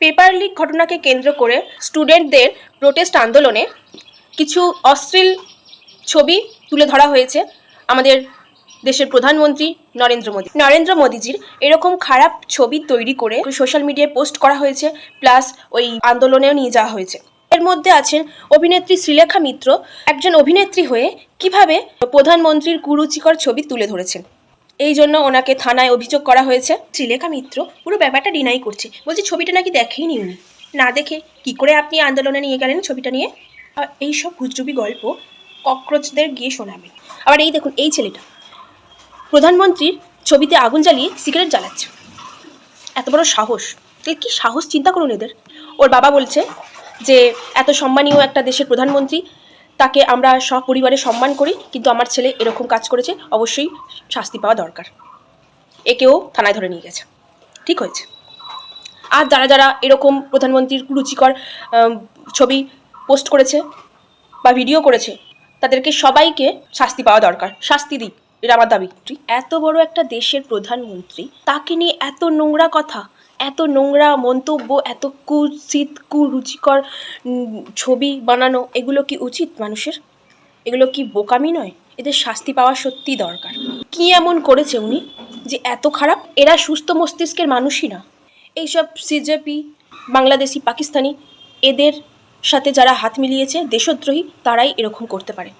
Paper leak ঘটনাকে কেন্দ্র করে স্টুডেন্টদের প্রোটেস্ট আন্দোলনে কিছু অশ্লীল ছবি তুলে ধরা হয়েছে আমাদের দেশের প্রধানমন্ত্রী নরেন্দ্র মোদীজির এরকম খারাপ ছবি তৈরি করে সোশ্যাল মিডিয়ায় পোস্ট করা হয়েছে, প্লাস ওই আন্দোলনেও নিয়ে যাওয়া হয়েছে। এর মধ্যে আছেন অভিনেত্রী শ্রীলেখা মিত্র। একজন অভিনেত্রী হয়ে কিভাবে প্রধানমন্ত্রীর কুরুচিকর ছবি তুলে ধরেছেন, এই জন্য ওনাকে থানায় অভিযোগ করা হয়েছে। শ্রীলেখা মিত্র পুরো ব্যাপারটা ডিনাই করছে, বলছে ছবিটা নাকি দেখেইনি উনি, না দেখে কি করে আপনি আন্দোলনে নিয়ে গেলেন ছবিটা নিয়ে। এইসব গুজরুবি গল্প ককরোচদের গিয়ে শোনাবেন। আবার এই দেখুন, এই ছেলেটা প্রধানমন্ত্রীর ছবিতে আগুন জ্বালিয়ে সিগারেট জ্বালাচ্ছে, এত বড় সাহস! কি সাহস চিন্তা করুন এদের। ওর বাবা বলছে যে এত সম্মানীয় একটা দেশের প্রধানমন্ত্রী, তাকে আমরা সপরিবারে সম্মান করি, কিন্তু আমার ছেলে এরকম কাজ করেছে, অবশ্যই শাস্তি পাওয়া দরকার। একেও থানায় ধরে নিয়ে গেছে, ঠিক হয়েছে। আর যারা যারা এরকম প্রধানমন্ত্রীর কুরুচিকর ছবি পোস্ট করেছে বা ভিডিও করেছে, তাদেরকে সবাইকে শাস্তি পাওয়া দরকার, শাস্তি দিক, এটা আমার দাবি। এত বড় একটা দেশের প্রধানমন্ত্রী, তাকে নিয়ে এত নোংরা কথা, এত নোংরা মন্তব্য, এত কুৎসিত কুরুচিকর ছবি বানানো, এগুলো কি উচিত মানুষের? এগুলো কি বোকামি নয়? এদের শাস্তি পাওয়া সত্যি দরকার। কি এমন করেছে উনি যে এত খারাপ? এরা সুস্থ মস্তিষ্কের মানুষই না। এইসব সিজেপি, বাংলাদেশি, পাকিস্তানি, এদের সাথে যারা হাত মিলিয়েছে, দেশদ্রোহী, তারাই এরকম করতে পারে।